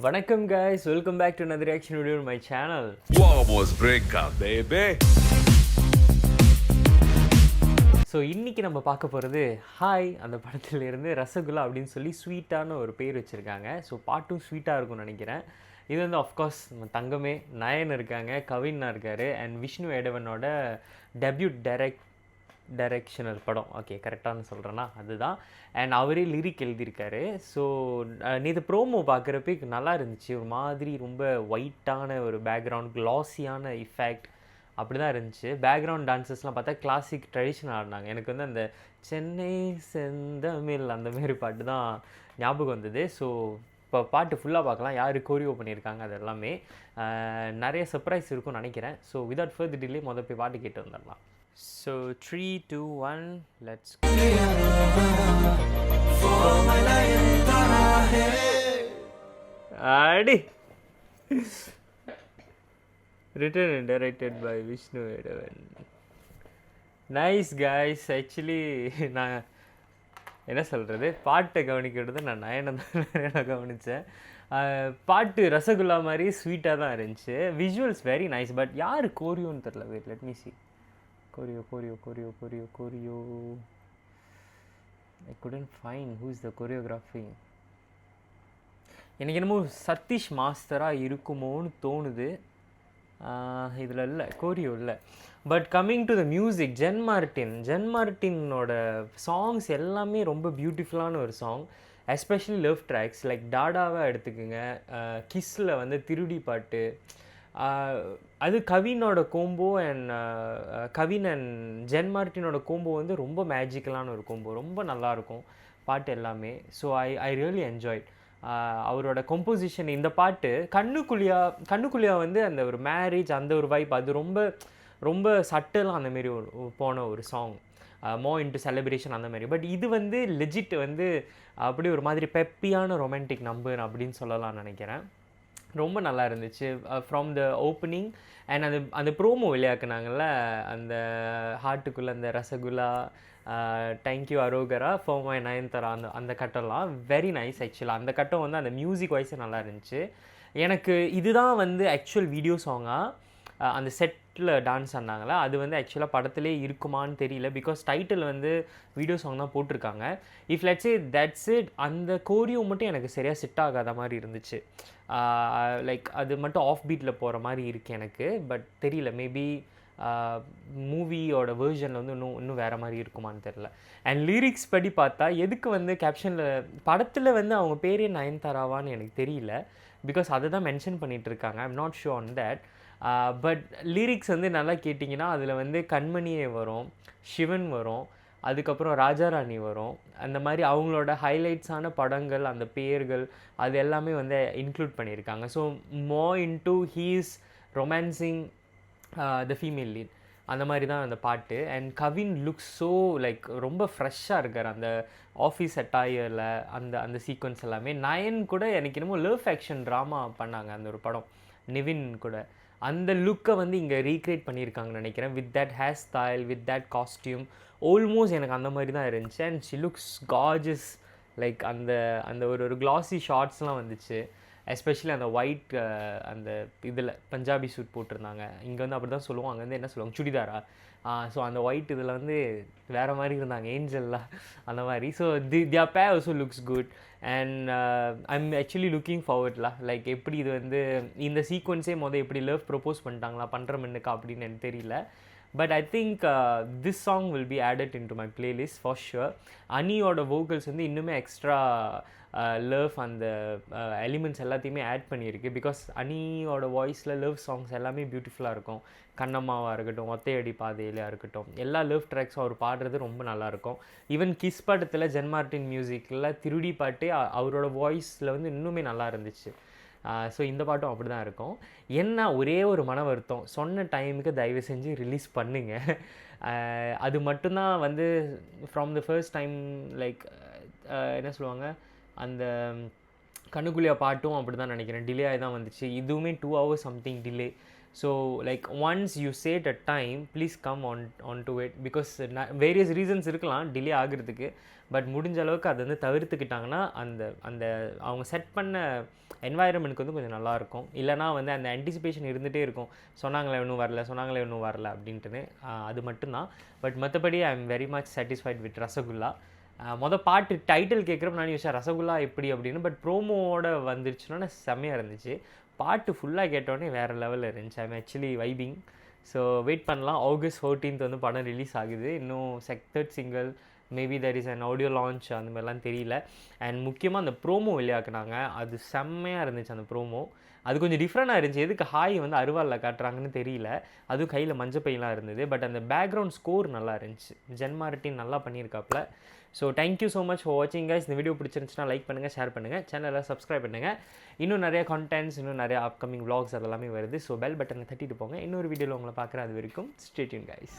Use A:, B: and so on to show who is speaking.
A: வணக்கம் guys, welcome back to another reaction video on my channel.
B: Vamos breakup, baby.
A: So இன்றைக்கி நம்ம பார்க்க போகிறது ஹாய் அந்த படத்துலேருந்து ரசகுல்லா அப்படின்னு சொல்லி ஸ்வீட்டான ஒரு பேர் வச்சுருக்காங்க. ஸோ பாட்டும் ஸ்வீட்டாக இருக்கும்னு நினைக்கிறேன். இது வந்து ஆஃப்கோர்ஸ் நம்ம தங்கமே நயன் இருக்காங்க, கவின்னா இருக்கார், அண்ட் விஷ்ணு ஏடவனோட டெபியூட் டைரக்ஷனல் படம். ஓகே, கரெக்டானு சொல்கிறேன்னா அதுதான். அண்ட் அவரே லிரிக் எழுதியிருக்காரு. ஸோ நேற்று ப்ரோமோ பார்க்குறப்ப நல்லா இருந்துச்சு. ஒரு மாதிரி ரொம்ப ஒயிட்டான ஒரு பேக்ரவுண்ட், க்ளாஸியான இஃபெக்ட் அப்படி தான் இருந்துச்சு. பேக்ரவுண்ட் டான்ஸஸ்லாம் பார்த்தா கிளாசிக் ட்ரெடிஷ்னல் ஆடினாங்க. எனக்கு வந்து அந்த சென்னை செந்தமிழ் அந்த மாரி பாட்டு தான் ஞாபகம் வந்தது. ஸோ இப்போ பாட்டு ஃபுல்லாக பார்க்கலாம், யார் கோரியோ பண்ணியிருக்காங்க அது எல்லாமே. நிறைய சர்ப்ரைஸ் இருக்கும்னு நினைக்கிறேன். ஸோ விதவுட் ஃபர்தர் டிலே போய் பாட்டு கேட்டு வந்துடலாம். ஸோ 3, 2, 1 லெட்ஸ் அடி. Written and directed by Vishnu Edavan. Nice guys. Actually நான் என்ன சொல்கிறது, பாட்டை கவனிக்கிறது நான் நயனை கவனித்தேன். பாட்டு ரசகுல்லா மாதிரி ஸ்வீட்டாக தான் இருந்துச்சு. Visuals very nice. பட் யார் கோரியோன்னு தெரில. Wait, let me see. கோரியோ I couldn't find who is the choreography. எனக்கு என்னமோ சதீஷ் மாஸ்டராக இருக்குமோன்னு தோணுது. இதில் இல்லை, கோரியோ இல்லை. But coming to the music, Jen மார்ட்டினோட சாங்ஸ் எல்லாமே ரொம்ப பியூட்டிஃபுல்லான ஒரு song. Especially love tracks like டாடாவை எடுத்துக்கோங்க, கிஸ்ஸில் வந்து திருடி பாட்டு, அது கவினோட combo and Kavin and Jen மார்ட்டினோட கோம்போ வந்து ரொம்ப மேஜிக்கலான ஒரு கோம்போ. ரொம்ப நல்லாயிருக்கும் பாட்டு எல்லாமே. ஸோ ஐ ரியலி என்ஜாய்ட் அவரோட கம்போசிஷன். இந்த பாட்டு கண்ணுக்குழியா வந்து அந்த ஒரு மேரேஜ் அந்த ஒரு வைப், அது ரொம்ப ரொம்ப சட்டலாக அந்தமாரி ஒரு போன ஒரு சாங், மோ இன்ட்டு செலிப்ரேஷன் அந்த மாதிரி. பட் இது வந்து லெஜிட் வந்து அப்படி ஒரு மாதிரி பெப்பியான ரொமான்டிக் நம்பர் அப்படின்னு சொல்லலாம் நினைக்கிறேன். ரொம்ப நல்லா இருந்துச்சு ஃப்ரம் த ஓப்பனிங். அண்ட் அந்த ப்ரோமோ வெளியாக்குனாங்கல்ல, அந்த ஹார்ட்டுக்குள்ளே அந்த ரசகுல்லா, தேங்க்யூ அரோகரா ஃபார் மை நயன்தாரா, அந்த கட்டம்லாம் வெரி நைஸ். ஆக்சுவலாக அந்த கட்டம் வந்து அந்த மியூசிக் வைஸே நல்லா இருந்துச்சு. எனக்கு இதுதான் வந்து ஆக்சுவல் வீடியோ சாங்காக அந்த செட்டில் டான்ஸ் ஆனாங்களா, அது வந்து ஆக்சுவலாக படத்துலேயே இருக்குமான்னு தெரியல. பிகாஸ் டைட்டில் வந்து வீடியோ சாங் தான் போட்டிருக்காங்க. If let's say that's it, அந்த கோரியோ மட்டும் எனக்கு சரியாக செட் ஆகாத மாதிரி இருந்துச்சு. லைக் அது மட்டும் ஆஃப் பீட்டில் போகிற மாதிரி இருக்குது எனக்கு. பட் தெரியல, மேபி மூவியோட வேர்ஷனில் வந்து இன்னும் வேறு மாதிரி இருக்குமான்னு தெரில. அண்ட் லிரிக்ஸ் படி பார்த்தா எதுக்கு வந்து கேப்ஷனில் படத்தில் வந்து அவங்க பேரே நயன்தாராவான்னு எனக்கு தெரியல. பிகாஸ் அதை தான் மென்ஷன் பண்ணிகிட்ருக்காங்க. I'm not sure on that. But lyrics வந்து நல்லா கேட்டிங்கன்னா அதில் வந்து கண்மணியே வரும், சிவன் வரும், அதுக்கப்புறம் ராஜாராணி வரும். அந்த மாதிரி அவங்களோட ஹைலைட்ஸான படங்கள், அந்த பேர்கள் அது எல்லாமே வந்து இன்க்ளூட் பண்ணியிருக்காங்க. ஸோ மோ into he's romancing the female lead, அந்த மாதிரி தான் அந்த பாட்டு. And Kavin looks so like ரொம்ப ஃப்ரெஷ்ஷாக இருக்கார் அந்த ஆஃபீஸ் அட்டாயரில். அந்த சீக்வன்ஸ் எல்லாமே நயன் கூட எனக்கு என்னமோ லவ் ஆக்ஷன் ட்ராமா பண்ணாங்க அந்த ஒரு படம், நிவின் கூட. அந்த லுக்கை வந்து இங்கே ரீக்ரியேட் பண்ணியிருக்காங்கன்னு நினைக்கிறேன். With that hair style, with that costume, almost எனக்கு அந்த மாதிரி தான் இருந்துச்சு. And she looks Gorges. Like அந்த ஒரு கிளாஸி ஷார்ட்ஸ்லாம் வந்துச்சு. எஸ்பெஷலி அந்த ஒயிட் அந்த இதில் பஞ்சாபி சூட் போட்டிருந்தாங்க. இங்கே வந்து அப்படி தான் சொல்லுவோம், அங்கே வந்து என்ன சொல்லுவாங்க, சுடிதாரா. ஸோ அந்த ஒயிட் இதில் வந்து வேறு மாதிரி இருந்தாங்க, ஏஞ்சல்லாம் அந்த மாதிரி. So their pair also looks good. And I'm actually looking ஃபார்வர்ட்லாம் லைக் எப்படி இது வந்து இந்த சீக்வன்ஸே எப்படி லவ் ப்ரொப்போஸ் பண்ணிட்டாங்களா பண்ணுற மின்னுக்கா அப்படின்னு எனக்கு தெரியல. But I think this song will be added in to my playlist for sure. அனியோட வோக்கல்ஸ் வந்து இன்னுமே எக்ஸ்ட்ரா லவ் அந்த எலிமெண்ட்ஸ் எல்லாத்தையுமே ஆட் பண்ணியிருக்கு. பிகாஸ் அனியோட வாய்ஸில் லவ் சாங்ஸ் எல்லாமே பியூட்டிஃபுல்லாக இருக்கும். கண்ணம்மாவாக இருக்கட்டும், ஒத்தையடி பாதையிலாக இருக்கட்டும், எல்லா லவ் ட்ராக்ஸும் அவர் பாடுறது ரொம்ப நல்லாயிருக்கும். ஈவன் கிஸ் படத்தில் ஜென் மார்ட்டின் மியூசிக்கில் திருடி பாட்டு அவரோட வாய்ஸில் வந்து இன்னுமே நல்லா இருந்துச்சு. ஸோ இந்த பாட்டும் அப்படி தான் இருக்கும். என்ன ஒரே ஒரு மன வருத்தம், சொன்ன டைமுக்கு தயவு செஞ்சு ரிலீஸ் பண்ணுங்க. அது மட்டும்தான் வந்து from the first time like என்ன சொல்லுவாங்க, அந்த கண்ணுக்குழியா பாட்டும் அப்படி தான் நினைக்கிறேன், டிலே ஆகி தான் வந்துச்சு. இதுவுமே 2 hours something delay. So like once you set a time please come on to it because various reasons இருக்கலாம் டிலே ஆகிறதுக்கு. பட் முடிஞ்ச அளவுக்கு அதை வந்து தவிர்த்துக்கிட்டாங்கன்னா அந்த அந்த அவங்க செட் பண்ண என்வாயரமெண்ட்க்கு வந்து கொஞ்சம் நல்லாயிருக்கும். இல்லைனா வந்து அந்த ஆன்டிசிபேஷன் இருந்துகிட்டே இருக்கும், சொன்னாங்களே இன்னும் வரல அப்படின்ட்டுன்னு. அது மட்டும்தான். பட் மற்றபடி I am very much satisfied with rasgulla. பாட்டு டைட்டில் கேட்குறப்ப நான் யோசிச்சேன் ரசகுல்லா எப்படி அப்படின்னு. பட் ப்ரோமோவோட வந்துருச்சுன்னா செம்மையாக இருந்துச்சு. பாட்டு ஃபுல்லாக கேட்டோடனே வேறு லெவலில் இருந்துச்சு. I am actually vibing. So wait பண்ணலாம். August 14th வந்து படம் ரிலீஸ் ஆகுது. இன்னும் third single maybe there is an audio launch அந்த மாதிரிலாம் தெரியல. அண்ட் முக்கியமாக அந்த ப்ரோமோ வெளியாக்குனாங்க, அது செம்மையாக இருந்துச்சு. அந்த ப்ரோமோ அது கொஞ்சம் டிஃப்ரெண்ட்டாக இருந்துச்சு. எதுக்கு ஹாய் வந்து அருவாளில் காட்டுறாங்கன்னு தெரியல. அதுவும் கையில் மஞ்சப்பையெல்லாம் இருந்தது. பட் அந்த பேக்ரவுண்ட் ஸ்கோர் நல்லா இருந்துச்சு. ஜென் மார்ட்டின் நல்லா பண்ணியிருக்காப்புல. So thank you so much for வாட்சிங் கைஸ். இந்த வீடியோ பிடிச்சிருந்துச்சுன்னா லைக் பண்ணுங்கள், ஷேர் பண்ணுங்கள், சேனலை சப்ஸ்கிரைப் பண்ணுங்கள். இன்னும் நிறைய கான்டென்ட்ஸ், இன்னும் நிறைய அப்கமிங் vlogs அதெல்லாமே வருது. ஸோ பெல் பட்டனை தட்டிட்டு போங்க. இன்னொரு வீடியோவில் உங்களை பார்க்குறேன். அது வரைக்கும் ஸ்டே டியூன் கைஸ்.